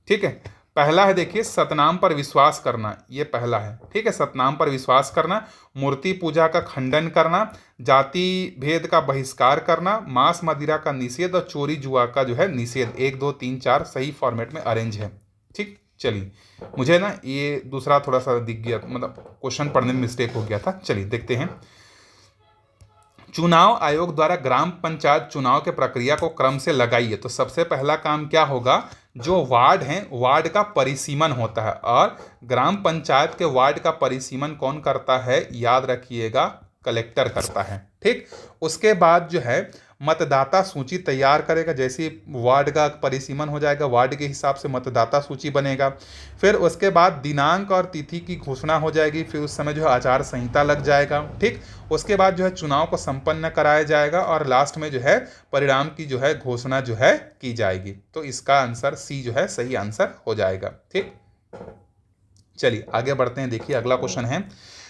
ठीक है, पहला है देखिए सतनाम पर विश्वास करना, ये पहला है। ठीक है, सतनाम पर विश्वास करना, मूर्ति पूजा का खंडन करना, जाति भेद का बहिष्कार करना, मांस मदिरा का निषेध और चोरी जुआ का जो है निषेध। 1 2 3 4 सही फॉर्मेट में अरेंज है। ठीक, चलिए मुझे ना ये दूसरा थोड़ा सा दिख गया, मतलब क्वेश्चन पढ़ने में मिस्टेक हो गया था। चलिए देखते हैं। चुनाव आयोग द्वारा ग्राम पंचायत चुनाव के प्रक्रिया को क्रम से लगाइए। तो सबसे पहला काम क्या होगा? जो वार्ड हैं वार्ड का परिसीमन होता है, और ग्राम पंचायत के वार्ड का परिसीमन कौन करता है? याद रखिएगा, कलेक्टर करता है। ठीक, उसके बाद जो है मतदाता सूची तैयार करेगा। जैसे वार्ड का परिसीमन हो जाएगा, वार्ड के हिसाब से मतदाता सूची बनेगा। फिर उसके बाद दिनांक और तिथि की घोषणा हो जाएगी, फिर उस समय जो है आचार संहिता लग जाएगा। ठीक, उसके बाद जो है चुनाव को संपन्न कराया जाएगा और लास्ट में जो है परिणाम की जो है घोषणा जो है की जाएगी। तो इसका आंसर सी जो है सही आंसर हो जाएगा। ठीक, चलिए आगे बढ़ते हैं। देखिए अगला क्वेश्चन है,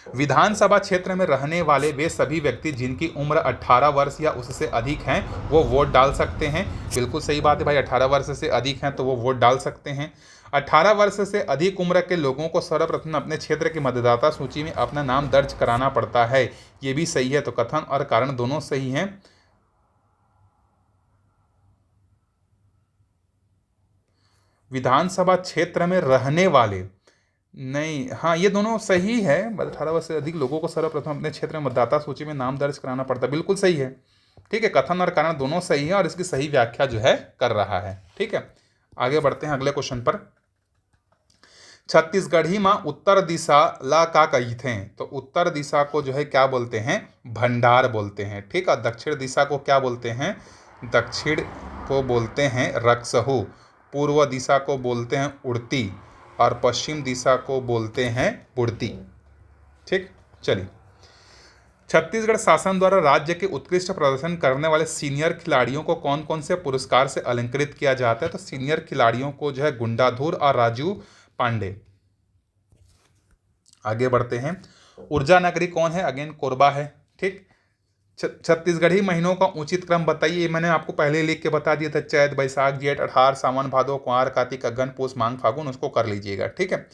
विधानसभा क्षेत्र में रहने वाले वे सभी व्यक्ति जिनकी उम्र 18 वर्ष या उससे अधिक हैं वो वोट डाल सकते हैं। बिल्कुल सही बात है भाई, 18 वर्ष से अधिक हैं तो वो वोट डाल सकते हैं। 18 वर्ष से अधिक उम्र के लोगों को सर्वप्रथम अपने क्षेत्र की मतदाता सूची में अपना नाम दर्ज कराना पड़ता है, ये भी सही है। तो कथन और कारण दोनों सही हैं। विधानसभा क्षेत्र में रहने वाले, नहीं, हाँ ये दोनों सही है। 18 वर्ष से अधिक लोगों को सर्वप्रथम अपने क्षेत्र में मतदाता सूची में नाम दर्ज कराना पड़ता है, बिल्कुल सही है। ठीक है, कथन और कारण दोनों सही है और इसकी सही व्याख्या जो है कर रहा है। ठीक है, आगे बढ़ते हैं अगले क्वेश्चन पर। छत्तीसगढ़ी माँ उत्तर दिशा ला का कही थे? तो उत्तर दिशा को जो है क्या बोलते हैं? भंडार बोलते हैं। ठीक है, दक्षिण दिशा को क्या बोलते हैं? दक्षिण को बोलते हैं रक्सहु, पूर्व दिशा को बोलते हैं उड़ती, और पश्चिम दिशा को बोलते हैं बुड़ती। ठीक, चलिए छत्तीसगढ़ शासन द्वारा राज्य के उत्कृष्ट प्रदर्शन करने वाले सीनियर खिलाड़ियों को कौन कौन से पुरस्कार से अलंकृत किया जाता है? तो सीनियर खिलाड़ियों को जो है गुंडाधुर और राजू पांडे, आगे बढ़ते हैं। ऊर्जा नगरी कौन है? अगेन कोरबा है। ठीक। छत्तीसगढ़ी महीनों का उचित क्रम बताइए। मैंने आपको पहले लिख के बता दिया था, चैत बैसाख जेठ अठार सावन भादो कुंवार कार्तिक अगन पूस माघ फागुन, उसको कर लीजिएगा। ठीक है।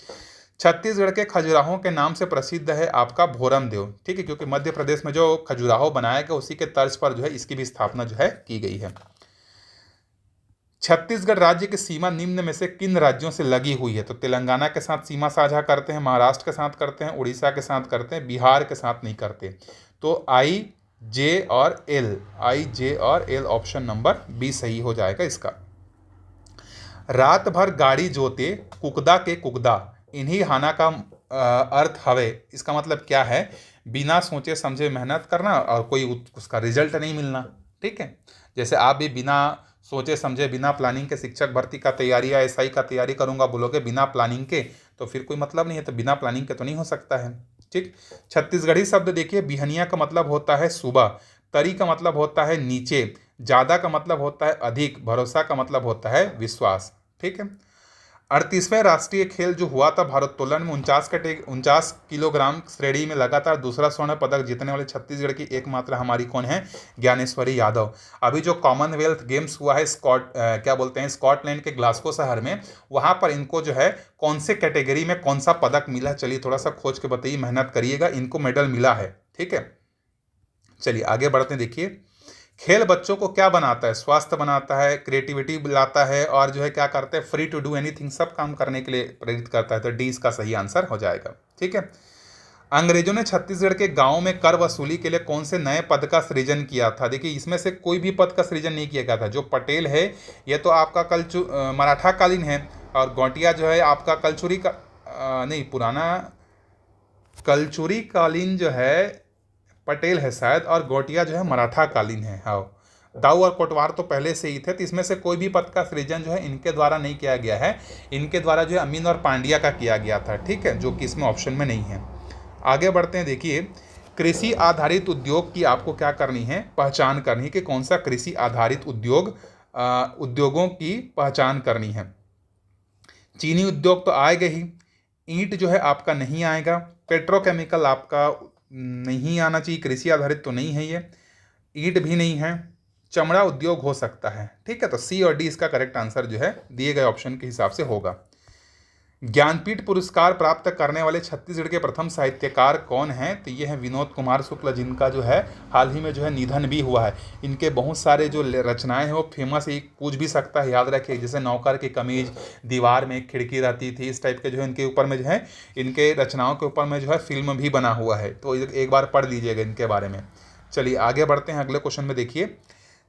छत्तीसगढ़ के खजुराहों के नाम से प्रसिद्ध है आपका भोरम देव। ठीक है, क्योंकि मध्य प्रदेश में जो खजुराहो बनाया गया उसी के तर्ज पर जो है इसकी भी स्थापना जो है की गई है। छत्तीसगढ़ राज्य की सीमा निम्न में से किन राज्यों से लगी हुई है? तो तेलंगाना के साथ सीमा साझा करते हैं, महाराष्ट्र के साथ करते हैं, उड़ीसा के साथ करते हैं, बिहार के साथ नहीं करते। तो आई जे और एल ऑप्शन नंबर बी सही हो जाएगा इसका। रात भर गाड़ी जोते कुकदा के कुकदा इन्हीं हाना का अर्थ हवे। इसका मतलब क्या है? बिना सोचे समझे मेहनत करना और कोई उसका रिजल्ट नहीं मिलना। ठीक है, जैसे आप भी बिना सोचे समझे बिना प्लानिंग के शिक्षक भर्ती का तैयारी या एसआई का तैयारी करूंगा बोलोगे बिना प्लानिंग के, तो फिर कोई मतलब नहीं है। तो बिना प्लानिंग के तो नहीं हो सकता है। ठीक। छत्तीसगढ़ी शब्द देखिए, बिहनिया का मतलब होता है सुबह, तरी का मतलब होता है नीचे, ज्यादा का मतलब होता है अधिक, भरोसा का मतलब होता है विश्वास। ठीक है। 38वें राष्ट्रीय खेल जो हुआ था भारोत्तोलन में 49 किलोग्राम श्रेणी में लगातार दूसरा स्वर्ण पदक जीतने वाले छत्तीसगढ़ की एकमात्र हमारी कौन है? ज्ञानेश्वरी यादव। अभी जो कॉमनवेल्थ गेम्स हुआ है स्कॉटलैंड के ग्लासगो शहर में, वहां पर इनको जो है कौन से कैटेगरी में कौन सा पदक मिला? चलिए थोड़ा सा खोज के बताइए, मेहनत करिएगा। इनको मेडल मिला है। ठीक है, चलिए आगे बढ़ते हैं। देखिए, खेल बच्चों को क्या बनाता है? स्वस्थ बनाता है, क्रिएटिविटी लाता है, और जो है क्या करते हैं? फ्री टू डू एनीथिंग, सब काम करने के लिए प्रेरित करता है। तो डी इसका सही आंसर हो जाएगा। ठीक है। अंग्रेजों ने छत्तीसगढ़ के गांवों में कर वसूली के लिए कौन से नए पद का सृजन किया था? देखिए, इसमें से कोई भी पद का सृजन नहीं किया गया था। जो पटेल है ये तो आपका मराठा कालीन है, और गौटिया जो है आपका कलचुरी का नहीं, पुराना कलचुरी कालीन जो है पटेल है शायद, और गोटिया जो है मराठा कालीन है। हाँ, दाऊ और कोटवार तो पहले से ही थे। तो इसमें से कोई भी पद का सृजन जो है इनके द्वारा नहीं किया गया है। इनके द्वारा जो है अमीन और पांड्या का किया गया था। ठीक है, जो कि इसमें ऑप्शन में नहीं है। आगे बढ़ते हैं। देखिए, कृषि आधारित उद्योग की आपको क्या करनी है? पहचान करनी है कि कौन सा कृषि आधारित उद्योगों की पहचान करनी है। चीनी उद्योग तो आएगा ही, ईंट जो है आपका नहीं आएगा, पेट्रोकेमिकल आपका नहीं आना चाहिए, कृषि आधारित तो नहीं है ये, ईंट भी नहीं है, चमड़ा उद्योग हो सकता है। ठीक है, तो सी और डी इसका करेक्ट आंसर जो है दिए गए ऑप्शन के हिसाब से होगा। ज्ञानपीठ पुरस्कार प्राप्त करने वाले छत्तीसगढ़ के प्रथम साहित्यकार कौन हैं? तो ये हैं विनोद कुमार शुक्ल, जिनका जो है हाल ही में जो है निधन भी हुआ है। इनके बहुत सारे जो रचनाएं हैं वो फेमस है, पूछ भी सकता है, याद रखिए। जैसे नौकर की कमीज, दीवार में एक खिड़की रहती थी, इस टाइप के जो है इनके ऊपर में जो है इनके रचनाओं के ऊपर में जो है फिल्म भी बना हुआ है। तो एक बार पढ़ लीजिएगा इनके बारे में। चलिए आगे बढ़ते हैं अगले क्वेश्चन में। देखिए,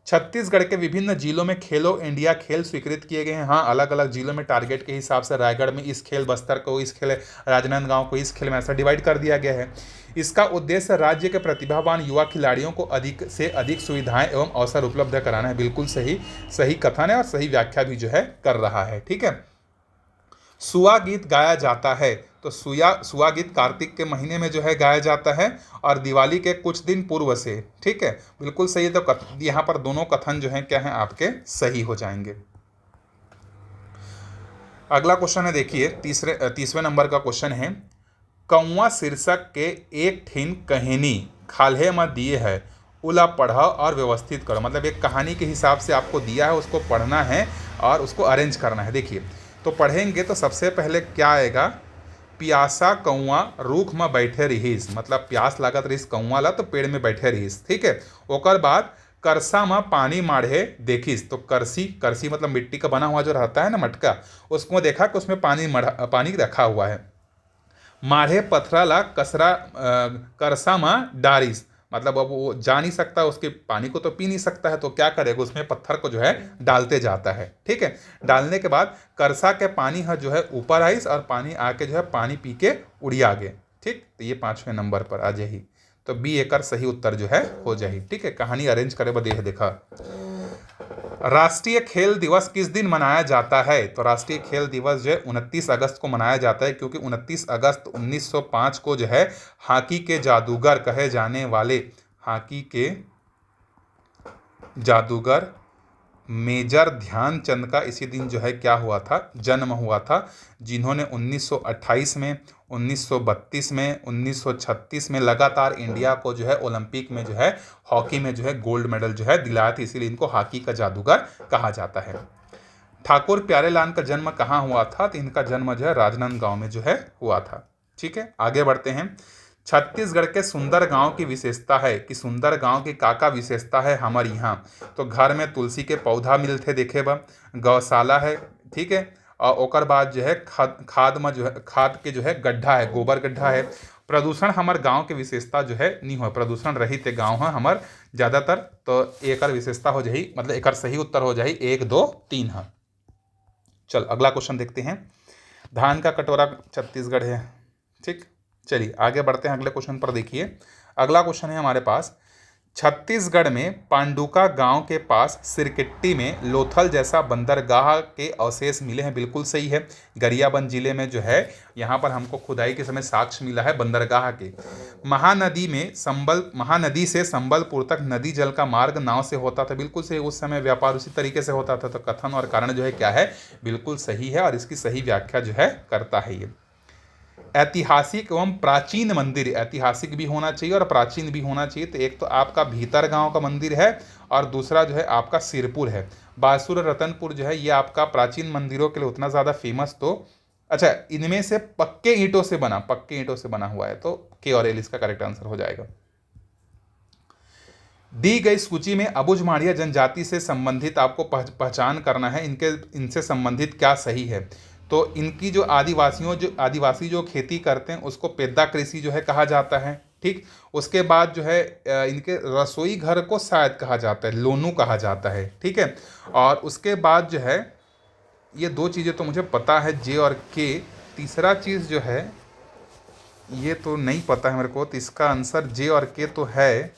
छत्तीसगढ़ के विभिन्न जिलों में खेलो इंडिया खेल स्वीकृत किए गए हैं। हाँ, अलग अलग जिलों में टारगेट के हिसाब से, रायगढ़ में इस खेल, बस्तर को इस खेल, राजनांदगांव को इस खेल में, ऐसा डिवाइड कर दिया गया है। इसका उद्देश्य राज्य के प्रतिभावान युवा खिलाड़ियों को अधिक से अधिक सुविधाएं एवं अवसर उपलब्ध कराना है। बिल्कुल सही कथन है और सही व्याख्या भी जो है कर रहा है। ठीक है। सुआ गीत गाया जाता है, तो सुआ गीत कार्तिक के महीने में जो है गाया जाता है, और दिवाली के कुछ दिन पूर्व से। ठीक है, बिल्कुल सही है। तो यहाँ पर दोनों कथन जो है क्या है आपके सही हो जाएंगे। अगला क्वेश्चन है, देखिए 30वें नंबर का क्वेश्चन है। कौवा शीर्षक के एक ठिन कहानी खाल्हे में दिए है, उला पढ़ा और व्यवस्थित करो। मतलब एक कहानी के हिसाब से आपको दिया है, उसको पढ़ना है और उसको अरेंज करना है। देखिए, तो पढ़ेंगे तो सबसे पहले क्या आएगा? प्यासा कौआ रूख में बैठे रहीस, मतलब प्यास लागत रहीस कौआ ला, तो पेड़ में बैठे रहीस। ठीक है। ओकर बाद करसा में पानी माढ़े देखिस, तो करसी मतलब मिट्टी का बना हुआ जो रहता है ना मटका, उसको देखा कि उसमें पानी रखा हुआ है। माढ़े पथरा ला करसा में डारिस, मतलब अब वो जा नहीं सकता, उसके पानी को तो पी नहीं सकता है, तो क्या करेगा? उसमें पत्थर को जो है डालते जाता है। ठीक है। डालने के बाद करसा के पानी है जो है ऊपर आइस, और पानी आके जो है पानी पी के उड़िया गे। ठीक, तो ये 5वें नंबर पर आ जाही। तो बी एकर सही उत्तर जो है हो जाही। ठीक है, कहानी अरेंज करे बदे देखा। राष्ट्रीय खेल दिवस किस दिन मनाया जाता है? तो राष्ट्रीय खेल दिवस जो है 29 अगस्त को मनाया जाता है, क्योंकि 29 अगस्त 1905 को जो है हॉकी के जादूगर कहे जाने वाले हॉकी के जादूगर मेजर ध्यानचंद का इसी दिन जो है क्या हुआ था, जन्म हुआ था, जिन्होंने 1928 में, 1932 में, 1936 में लगातार इंडिया को जो है ओलंपिक में जो है हॉकी में जो है गोल्ड मेडल जो है दिलाया था, इसीलिए इनको हॉकी का जादूगर कहा जाता है। ठाकुर प्यारेलाल का जन्म कहाँ हुआ था, तो इनका जन्म जो है राजनांदगांव में जो है हुआ था। ठीक है, आगे बढ़ते हैं। छत्तीसगढ़ के सुंदर गांव की विशेषता है कि सुंदर गांव की काका विशेषता है हमारे यहाँ, तो घर में तुलसी के पौधा मिलते देखे बा, गौशाला है, ठीक है, और ओकर बाद जो है खाद में जो है खाद के जो है गड्ढा है, गोबर गड्ढा है। प्रदूषण हमारे गांव के विशेषता जो है नहीं हो, प्रदूषण रहित गांव है हमार ज़्यादातर, तो एकर विशेषता हो जाही, मतलब एकर सही उत्तर हो जाही 1, 2, 3 है। चल अगला क्वेश्चन देखते हैं। धान का कटोरा छत्तीसगढ़ है। ठीक, चलिए आगे बढ़ते हैं अगले क्वेश्चन पर। देखिए अगला क्वेश्चन है हमारे पास, छत्तीसगढ़ में पांडुका गांव के पास सिरकिट्टी में लोथल जैसा बंदरगाह के अवशेष मिले हैं। बिल्कुल सही है, गरियाबंद जिले में जो है यहाँ पर हमको खुदाई के समय साक्ष्य मिला है बंदरगाह के। महानदी से संबलपुर तक नदी जल का मार्ग नाव से होता था। बिल्कुल सही, उस समय व्यापार उसी तरीके से होता था। तो कथन और कारण जो है क्या है, बिल्कुल सही है, और इसकी सही व्याख्या जो है करता है ये। ऐतिहासिक एवं प्राचीन मंदिर, ऐतिहासिक भी होना चाहिए और प्राचीन भी होना चाहिए। तो एक तो आपका भीतर गांव का मंदिर है और दूसरा जो है आपका सिरपुर है। बासुर रतनपुर जो है ये आपका प्राचीन मंदिरों के लिए उतना ज़्यादा फेमस, तो अच्छा इनमें से पक्के ईंटों से बना हुआ है, तो के और एल इसका करेक्ट आंसर हो जाएगा। दी गई सूची में अबुझमाड़िया जनजाति से संबंधित आपको पहचान करना है, इनसे संबंधित क्या सही है। तो इनकी जो आदिवासी जो खेती करते हैं उसको पेद्दा कृषि जो है कहा जाता है। ठीक, उसके बाद जो है इनके रसोई घर को शायद कहा जाता है, लोनू कहा जाता है। ठीक है, और उसके बाद जो है ये 2 चीज़ें तो मुझे पता है, जे और के। तीसरा चीज़ जो है ये तो नहीं पता है मेरे को, तो इसका आंसर जे और के तो है,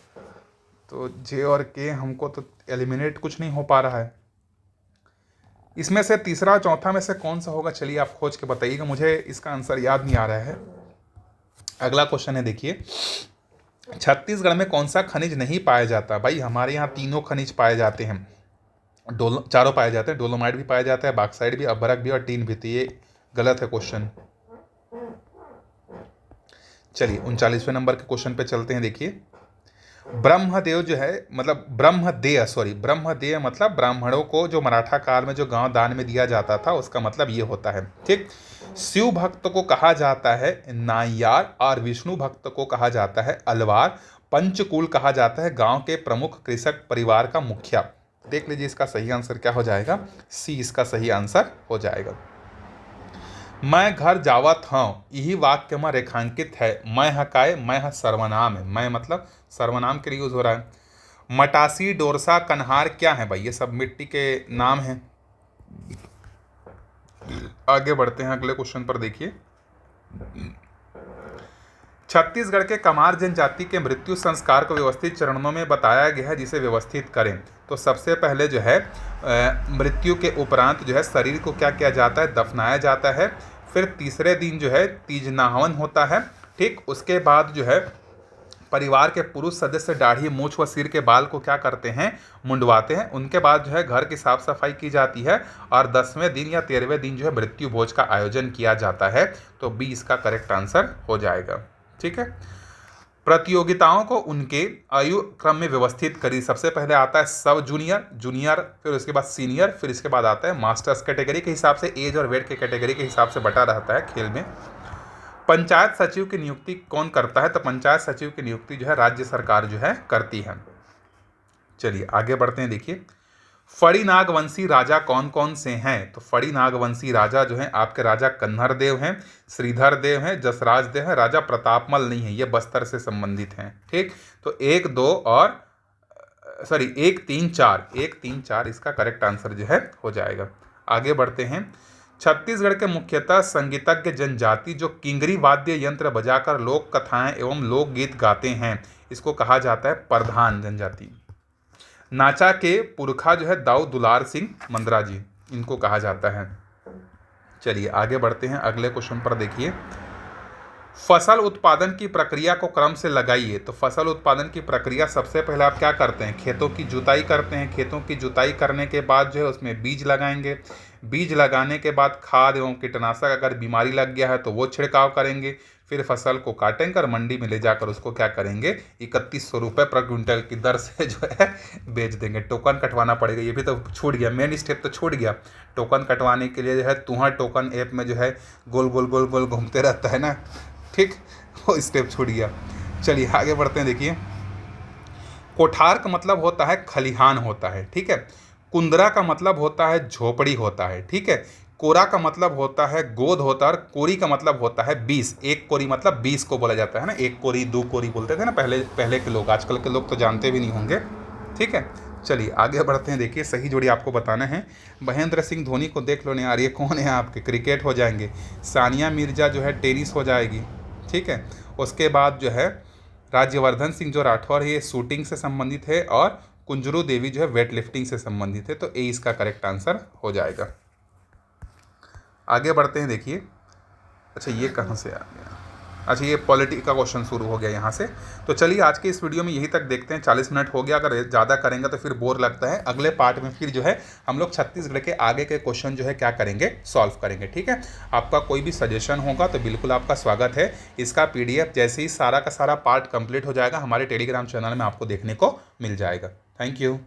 तो जे और के हमको तो एलिमिनेट कुछ नहीं हो पा रहा है। इसमें से तीसरा और चौथा में से कौन सा होगा, चलिए आप खोज के बताइएगा, मुझे इसका आंसर याद नहीं आ रहा है। अगला क्वेश्चन है, देखिए छत्तीसगढ़ में कौन सा खनिज नहीं पाया जाता। भाई हमारे यहाँ तीनों खनिज पाए जाते हैं, चारों पाए जाते हैं, डोलोमाइट भी पाया जाता है, बॉक्साइट भी, अभ्रक भी और टीन भी। तो ये गलत है क्वेश्चन। चलिए 39वें नंबर के क्वेश्चन पे चलते हैं। देखिए ब्रह्मदेव जो है, मतलब ब्रह्मदेव मतलब ब्राह्मणों को जो मराठा काल में जो गांव दान में दिया जाता था, उसका मतलब ये होता है। ठीक, शिव भक्त को कहा जाता है नायार और विष्णु भक्त को कहा जाता है अलवार। पंचकुल कहा जाता है गांव के प्रमुख कृषक परिवार का मुखिया। देख लीजिए इसका सही आंसर क्या हो जाएगा, सी इसका सही आंसर हो जाएगा। मैं घर जावत हूँ, यही वाक्य में रेखांकित है। मैं हकाय, मैं सर्वनाम है, मैं मतलब सर्वनाम के लिए यूज हो रहा है। मटासी, डोरसा, कन्हार क्या है भाई, ये सब मिट्टी के नाम हैं। आगे बढ़ते हैं अगले क्वेश्चन पर। देखिए छत्तीसगढ़ के कमार जनजाति के मृत्यु संस्कार को व्यवस्थित चरणों में बताया गया है, जिसे व्यवस्थित करें। तो सबसे पहले जो है मृत्यु के उपरांत जो है शरीर को क्या किया जाता है, दफनाया जाता है। फिर तीसरे दिन जो है तीजनाहवन होता है। ठीक, उसके बाद जो है परिवार के पुरुष सदस्य दाढ़ी, मूछ व सिर के बाल को क्या करते हैं, मुंडवाते हैं। उनके बाद जो है घर की साफ सफाई की जाती है और 10वें दिन या 13वें दिन जो है मृत्यु भोज का आयोजन किया जाता है। तो बी इसका करेक्ट आंसर हो जाएगा। ठीक है, प्रतियोगिताओं को उनके आयु क्रम में व्यवस्थित करी। सबसे पहले आता है सब जूनियर, फिर उसके बाद सीनियर, फिर इसके बाद आता है मास्टर्स। कैटेगरी के हिसाब से, एज और वेट के कैटेगरी के हिसाब से बटा रहता है खेल में। पंचायत सचिव की नियुक्ति कौन करता है, तो पंचायत सचिव की नियुक्ति जो है राज्य सरकार जो है करती है। चलिए आगे बढ़ते हैं। देखिए फड़ी नागवंशी राजा कौन कौन से हैं, तो फड़ी नागवंशी राजा जो हैं आपके राजा कन्हर देव हैं, श्रीधर देव हैं, जसराज देव हैं, राजा प्रतापमल नहीं है, ये बस्तर से संबंधित हैं। ठीक, तो 1, 2 और 1, 3, 4 इसका करेक्ट आंसर जो है हो जाएगा। आगे बढ़ते हैं। छत्तीसगढ़ के मुख्यतः संगीतज्ञ जनजाति जो किंगरी वाद्य यंत्र बजाकर लोक कथाएं एवं लोकगीत गाते हैं, इसको कहा जाता है प्रधान जनजाति। नाचा के पुरखा जो है दाऊ दुलार सिंह मंदरा जी, इनको कहा जाता है। चलिए आगे बढ़ते हैं अगले क्वेश्चन पर। देखिए फसल उत्पादन की प्रक्रिया को क्रम से लगाइए। तो फसल उत्पादन की प्रक्रिया सबसे पहले आप क्या करते हैं, खेतों की जुताई करते हैं। खेतों की जुताई करने के बाद जो है उसमें बीज लगाएंगे। बीज लगाने के बाद खाद एवं कीटनाशक, अगर बीमारी लग गया है तो वो छिड़काव करेंगे। फिर फसल को काटेंगे और मंडी में ले जाकर उसको क्या करेंगे, 3100 रुपये प्रति क्विंटल की दर से जो है बेच देंगे। टोकन कटवाना पड़ेगा, ये भी तो छूट गया, मेन स्टेप तो छूट गया। टोकन कटवाने के लिए जो है तुहा टोकन ऐप में जो है गोल गोल गोल गोल घूमते रहता है ना, ठीक, वो स्टेप छूट गया। चलिए आगे बढ़ते हैं। देखिए, कोठार का मतलब होता है खलिहान होता है, ठीक है। कुंदरा का मतलब होता है झोपड़ी होता है, ठीक है। कोरा का मतलब होता है गोद होता है, और कोरी का मतलब होता है 20। एक कोरी मतलब 20 को बोला जाता है ना, एक कोरी दो कोरी बोलते थे ना पहले के लोग, आजकल के लोग तो जानते भी नहीं होंगे, ठीक है। चलिए आगे बढ़ते हैं। देखिए, सही जोड़ी आपको बताना है। महेंद्र सिंह धोनी को देख लो ना यार, ये कौन है आपके, क्रिकेट हो जाएंगे। सानिया मिर्जा जो है टेनिस हो जाएगी, ठीक है। उसके बाद जो है राज्यवर्धन सिंह जो राठौर है ये शूटिंग से संबंधित है, और कुंजरू देवी जो है वेट लिफ्टिंग से संबंधित है। तो ए इसका करेक्ट आंसर हो जाएगा। आगे बढ़ते हैं। देखिए, अच्छा ये कहाँ से आ गया, अच्छा ये पॉलिटी का क्वेश्चन शुरू हो गया यहाँ से। तो चलिए आज के इस वीडियो में यही तक देखते हैं, 40 मिनट हो गया, अगर ज़्यादा करेंगे तो फिर बोर लगता है। अगले पार्ट में फिर जो है हम लोग छत्तीसगढ़ के आगे के क्वेश्चन जो है क्या करेंगे, सॉल्व करेंगे, ठीक है। आपका कोई भी सजेशन होगा तो बिल्कुल आपका स्वागत है। इसका PDF जैसे ही सारा का सारा पार्ट कंप्लीट हो जाएगा हमारे टेलीग्राम चैनल में आपको देखने को मिल जाएगा। Thank you.